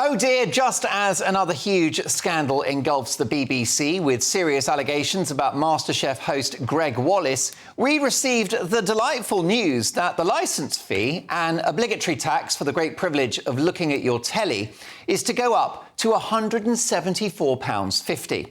Oh dear, just as another huge scandal engulfs the BBC with serious allegations about MasterChef host Greg Wallace, we received the delightful news that the licence fee, an obligatory tax for the great privilege of looking at your telly, is to go up to £174.50.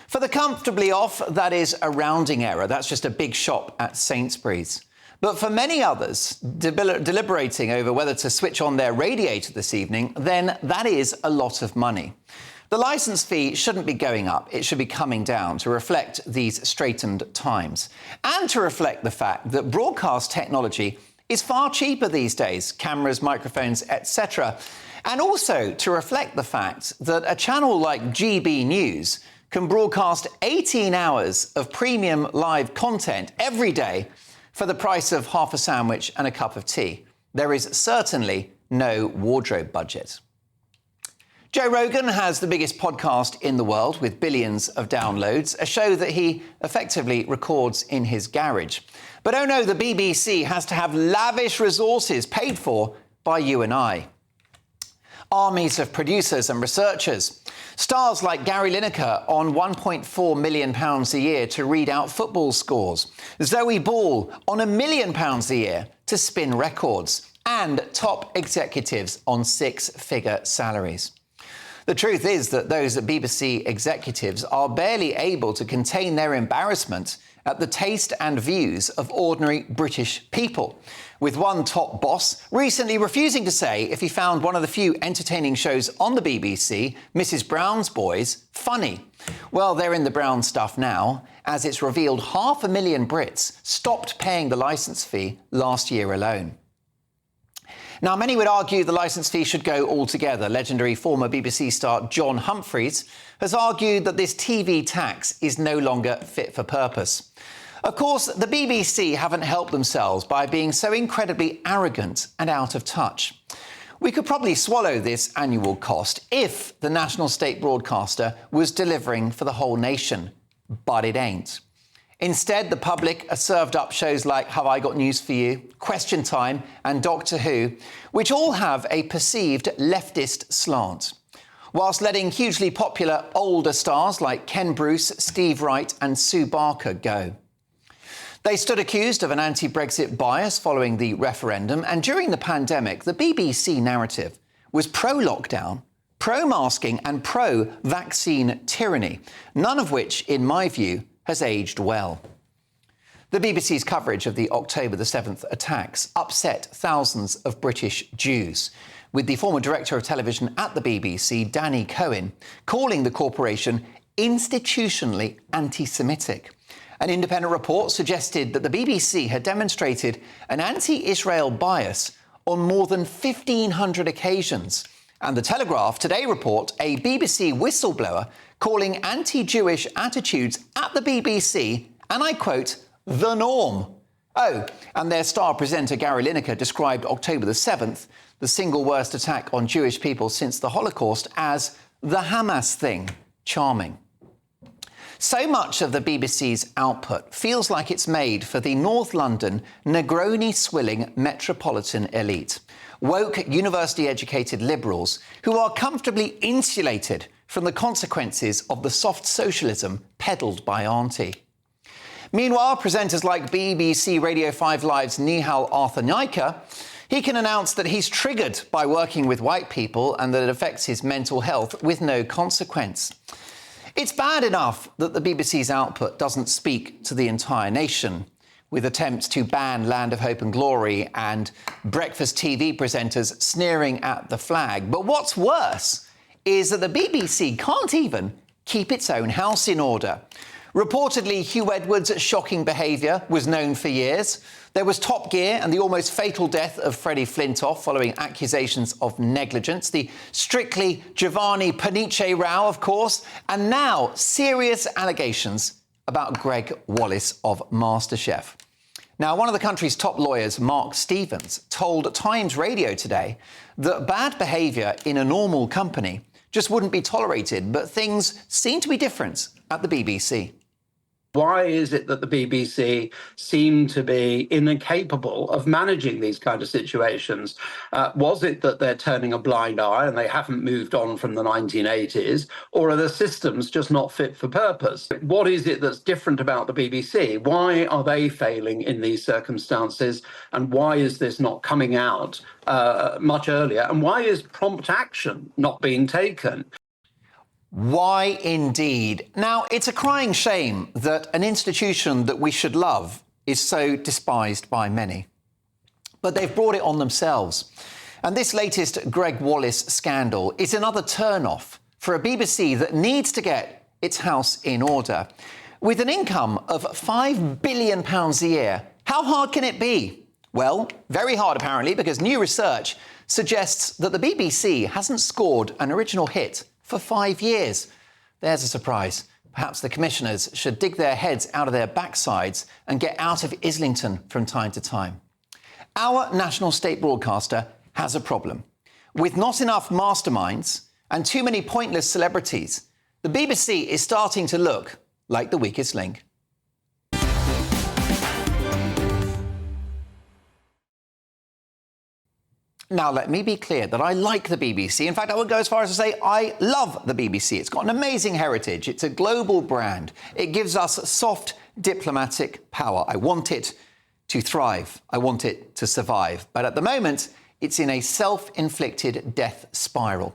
For the comfortably off, that is a rounding error. That's just a big shop at Sainsbury's. But for many others, deliberating over whether to switch on their radiator this evening, then that is a lot of money. The licence fee shouldn't be going up. It should be coming down to reflect these straitened times and to reflect the fact that broadcast technology is far cheaper these days, cameras, microphones, etc. And also to reflect the fact that a channel like GB News can broadcast 18 hours of premium live content every day for the price of half a sandwich and a cup of tea. There is certainly no wardrobe budget. Joe Rogan has the biggest podcast in the world with billions of downloads, a show that he effectively records in his garage. But oh no, the BBC has to have lavish resources paid for by you and I. Armies of producers and researchers. Stars like Gary Lineker on £1.4 million a year to read out football scores. Zoe Ball on £1 million a year to spin records. And top executives on six-figure salaries. The truth is that those BBC executives are barely able to contain their embarrassment at the taste and views of ordinary British people, with one top boss recently refusing to say if he found one of the few entertaining shows on the BBC, Mrs Brown's Boys, funny. Well, they're in the brown stuff now, as it's revealed 500,000 Brits stopped paying the licence fee last year alone. Now, many would argue the licence fee should go altogether. Legendary former BBC star John Humphrys has argued that this TV tax is no longer fit for purpose. Of course, the BBC haven't helped themselves by being so incredibly arrogant and out of touch. We could probably swallow this annual cost if the national state broadcaster was delivering for the whole nation, but it ain't. Instead, the public are served up shows like Have I Got News For You, Question Time and Doctor Who, which all have a perceived leftist slant, whilst letting hugely popular older stars like Ken Bruce, Steve Wright and Sue Barker go. They stood accused of an anti-Brexit bias following the referendum, and during the pandemic, the BBC narrative was pro-lockdown, pro-masking and pro-vaccine tyranny, none of which, in my view, has aged well. The BBC's coverage of the October the 7th attacks upset thousands of British Jews, with the former director of television at the BBC, Danny Cohen, calling the corporation institutionally anti-Semitic. An independent report suggested that the BBC had demonstrated an anti-Israel bias on more than 1,500 occasions. And The Telegraph today report a BBC whistleblower calling anti-Jewish attitudes at the BBC, and I quote, the norm. Oh, and their star presenter Gary Lineker described October the 7th, the single worst attack on Jewish people since the Holocaust, as the Hamas thing. Charming. So much of the BBC's output feels like it's made for the North London Negroni-swilling metropolitan elite. Woke, university-educated liberals who are comfortably insulated from the consequences of the soft socialism peddled by Auntie. Meanwhile, presenters like BBC Radio 5 Live's Nihal Arthur-Nyika, he can announce that he's triggered by working with white people and that it affects his mental health with no consequence. It's bad enough that the BBC's output doesn't speak to the entire nation, with attempts to ban Land of Hope and Glory and breakfast TV presenters sneering at the flag. But what's worse is that the BBC can't even keep its own house in order. Reportedly, Hugh Edwards' shocking behaviour was known for years. There was Top Gear and the almost fatal death of Freddie Flintoff following accusations of negligence. The Strictly Giovanni Panice row, of course. And now serious allegations about Greg Wallace of MasterChef. Now, one of the country's top lawyers, Mark Stevens, told Times Radio today that bad behaviour in a normal company just wouldn't be tolerated, but things seem to be different at the BBC. Why is it that the BBC seem to be incapable of managing these kind of situations? Was it that they're turning a blind eye and they haven't moved on from the 1980s, or are the systems just not fit for purpose? What is it that's different about the BBC? Why are they failing in these circumstances, and why is this not coming out much earlier? And why is prompt action not being taken? Why indeed? Now, it's a crying shame that an institution that we should love is so despised by many. But they've brought it on themselves. And this latest Greg Wallace scandal is another turn-off for a BBC that needs to get its house in order. With an income of £5 billion a year, how hard can it be? Well, very hard apparently, because new research suggests that the BBC hasn't scored an original hit for 5 years. There's a surprise. Perhaps the commissioners should dig their heads out of their backsides and get out of Islington from time to time. Our national state broadcaster has a problem. With not enough masterminds and too many pointless celebrities, the BBC is starting to look like the weakest link. Now, let me be clear that I like the BBC. In fact, I would go as far as to say I love the BBC. It's got an amazing heritage. It's a global brand. It gives us soft diplomatic power. I want it to thrive. I want it to survive. But at the moment, it's in a self-inflicted death spiral.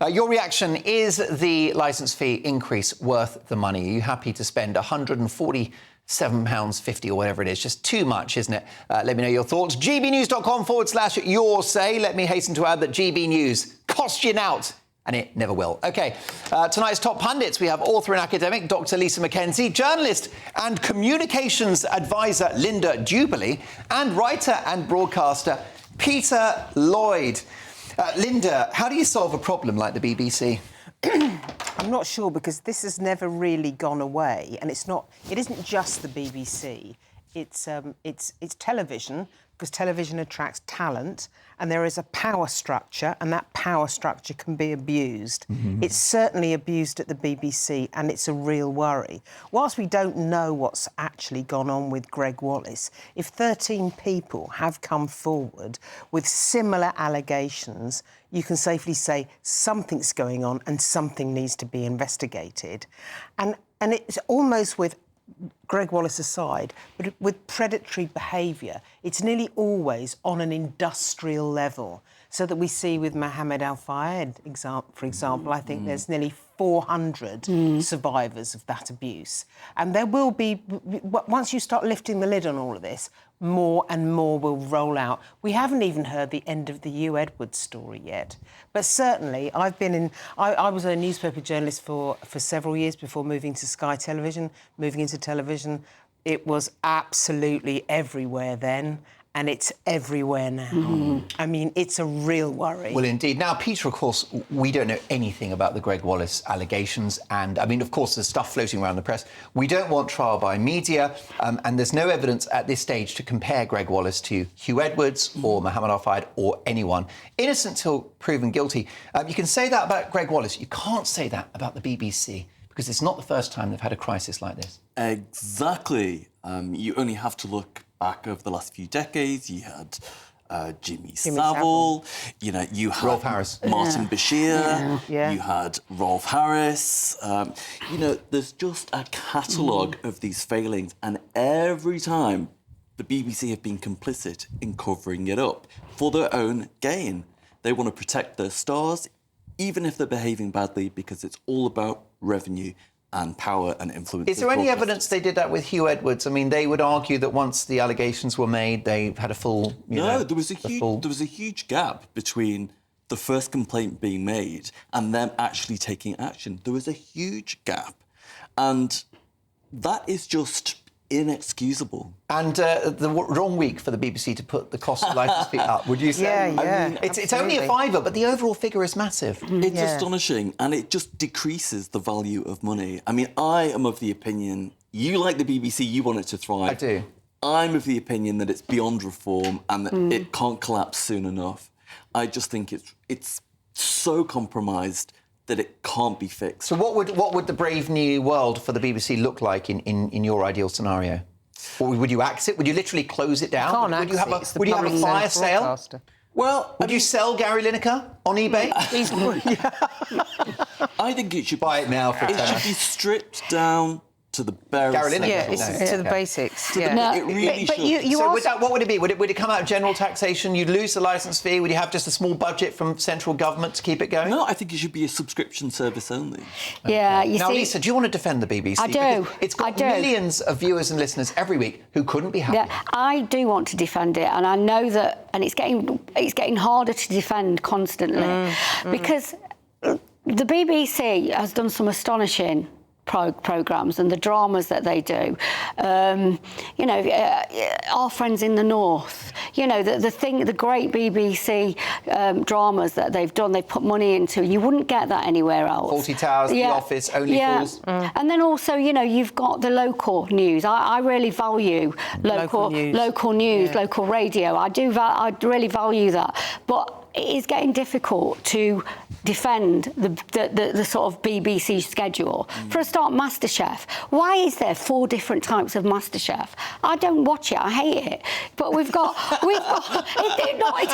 Your reaction: is the licence fee increase worth the money? Are you happy to spend £147.50 or whatever it is? Just too much, isn't it? Let me know your thoughts. gbnews.com/your say. Let me hasten to add that GB News costs you out, and it never will. OK, tonight's top pundits, we have author and academic Dr. Lisa Mackenzie, journalist and communications advisor Linda Jubilee, and writer and broadcaster Peter Lloyd. Linda, how do you solve a problem like the BBC? I'm not sure, because this has never really gone away, and it isn't just the BBC. It's television, because television attracts talent, and there is a power structure, and that power structure can be abused. Mm-hmm. It's certainly abused at the BBC, and it's a real worry. Whilst we don't know what's actually gone on with Greg Wallace, if 13 people have come forward with similar allegations, you can safely say something's going on and something needs to be investigated. And it's almost, with Greg Wallace aside, but with predatory behaviour, it's nearly always on an industrial level. So that we see with Mohammed Al-Fayed, for example, I think there's nearly 400 survivors of that abuse. And there will be, once you start lifting the lid on all of this, more and more will roll out. We haven't even heard the end of the Hugh Edwards story yet. But certainly, I was a newspaper journalist for several years before moving to Sky Television, moving into television. It was absolutely everywhere then, and it's everywhere now. Mm-hmm. I mean, it's a real worry. Well, indeed. Now, Peter, of course, we don't know anything about the Greg Wallace allegations. And, I mean, of course, there's stuff floating around the press. We don't want trial by media. And there's no evidence at this stage to compare Greg Wallace to Hugh Edwards or Mohammed Al-Fayed or anyone. Innocent till proven guilty. You can say that about Greg Wallace. You can't say that about the BBC, because it's not the first time they've had a crisis like this. Exactly. You only have to look back over the last few decades. You had Jimmy Savile, you know, you had Rolf Harris, Martin Bashir, you had Rolf Harris. You know, there's just a catalogue of these failings, and every time the BBC have been complicit in covering it up for their own gain. They want to protect their stars, even if they're behaving badly, because it's all about revenue and power and influence. Is there any evidence they did that with Hugh Edwards? I mean, they would argue that once the allegations were made, they had a full... there was a huge gap between the first complaint being made and them actually taking action. There was a huge gap. And that is just inexcusable. And the wrong week for the BBC to put the cost of licence fee up, would you say? Yeah, I mean, it's only a £5, but the overall figure is massive. It's astonishing, and it just decreases the value of money. I mean, I am of the opinion, you like the BBC, you want it to thrive. I do. I'm of the opinion that it's beyond reform and that it can't collapse soon enough. I just think it's so compromised that it can't be fixed. So what would the Brave New World for the BBC look like in your ideal scenario? Or would you axe it? Would you literally close it down? Can't Would you have axe it. would you have a fire sale? Broadcaster. Well, Would you sell Gary Lineker on eBay? I think it should Buy it now for a It tenner. should be stripped down to the bare Gary Lineker. Yeah, essentials. it's to the Okay. basics. the- Yeah. it really but should. you So asked- what would it be? Would it come out of general taxation? You'd lose the licence fee? Would you have just a small budget from central government to keep it going? No, I think it should be a subscription service only. Yeah, you Now, see, Lisa, do you want to defend the BBC? I do, Because it's got I do. millions of viewers and listeners every week who couldn't be happy. yeah, I do want to defend it, and I know that, and it's getting harder to defend constantly because the BBC has done some astonishing programmes and the dramas that they do. Our Friends in the North, the great BBC dramas that they've done, they've put money into. You wouldn't get that anywhere else. 40 Towers, The Office, Only Fools. And then also, you've got the local news. I really value local news. Local radio. I really value that. But it is getting difficult to defend the sort of BBC schedule. For a start, MasterChef. Why is there 4 different types of MasterChef? I don't watch it. I hate it. But it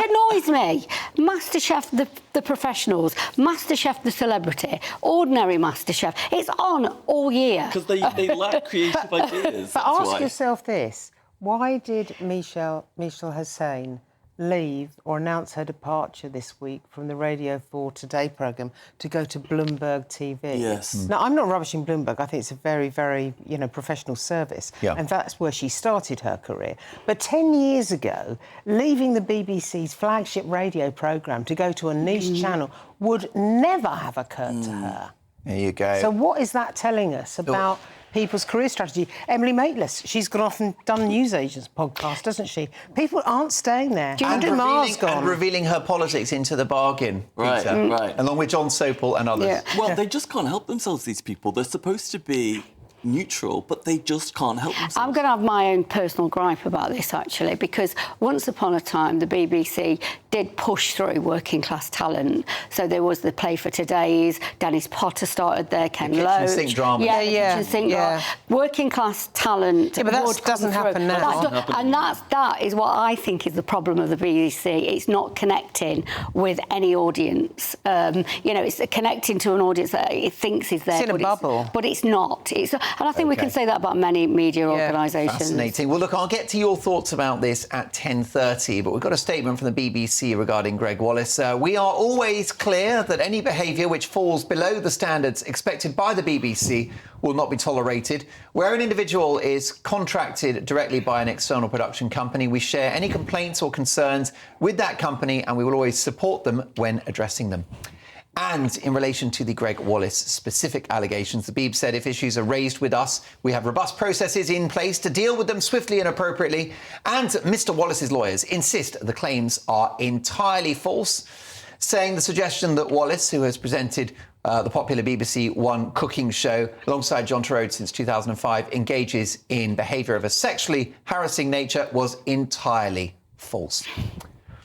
annoys me. MasterChef, the professionals. MasterChef, the celebrity. Ordinary MasterChef. It's on all year. Because they lack creative ideas. But that's ask why. yourself this: why did Michelle Hussain leave or announce her departure this week from the Radio 4 Today programme to go to Bloomberg TV? Yes. Now, I'm not rubbishing Bloomberg. I think it's a very, very, professional service. Yeah. And that's where she started her career. But 10 years ago, leaving the BBC's flagship radio programme to go to a niche channel would never have occurred to her. There you go. So what is that telling us about people's career strategy? Emily Maitlis, she's gone off and done Newsagents podcast, doesn't she? People aren't staying there. Andrew Marr's gone. And revealing her politics into the bargain, Right, Peter, right. along with John Sopel and others. Yeah. Well, they just can't help themselves, these people. They're supposed to be neutral, but they just can't help themselves. I'm going to have my own personal gripe about this, actually, because once upon a time, the BBC did push through working class talent. So there was the Play for Today's, Dennis Potter started there, Ken kitchen Loach. sink drama. Yeah, Yeah, kitchen sink yeah. drama. Working class talent. Yeah, but that would come doesn't through. happen now. And that is what I think is the problem of the BBC. It's not connecting with any audience. It's connecting to an audience that it thinks is there. It's in a bubble. But it's not. And I think we can say that about many media organisations. Fascinating. Well, look, I'll get to your thoughts about this at 10:30, but we've got a statement from the BBC regarding Greg Wallace. We are always clear that any behaviour which falls below the standards expected by the BBC will not be tolerated. Where an individual is contracted directly by an external production company, we share any complaints or concerns with that company and we will always support them when addressing them. And in relation to the Greg Wallace specific allegations, the Beeb said if issues are raised with us, we have robust processes in place to deal with them swiftly and appropriately. And Mr. Wallace's lawyers insist the claims are entirely false, saying the suggestion that Wallace, who has presented the popular BBC One cooking show alongside John Turode since 2005, engages in behaviour of a sexually harassing nature was entirely false.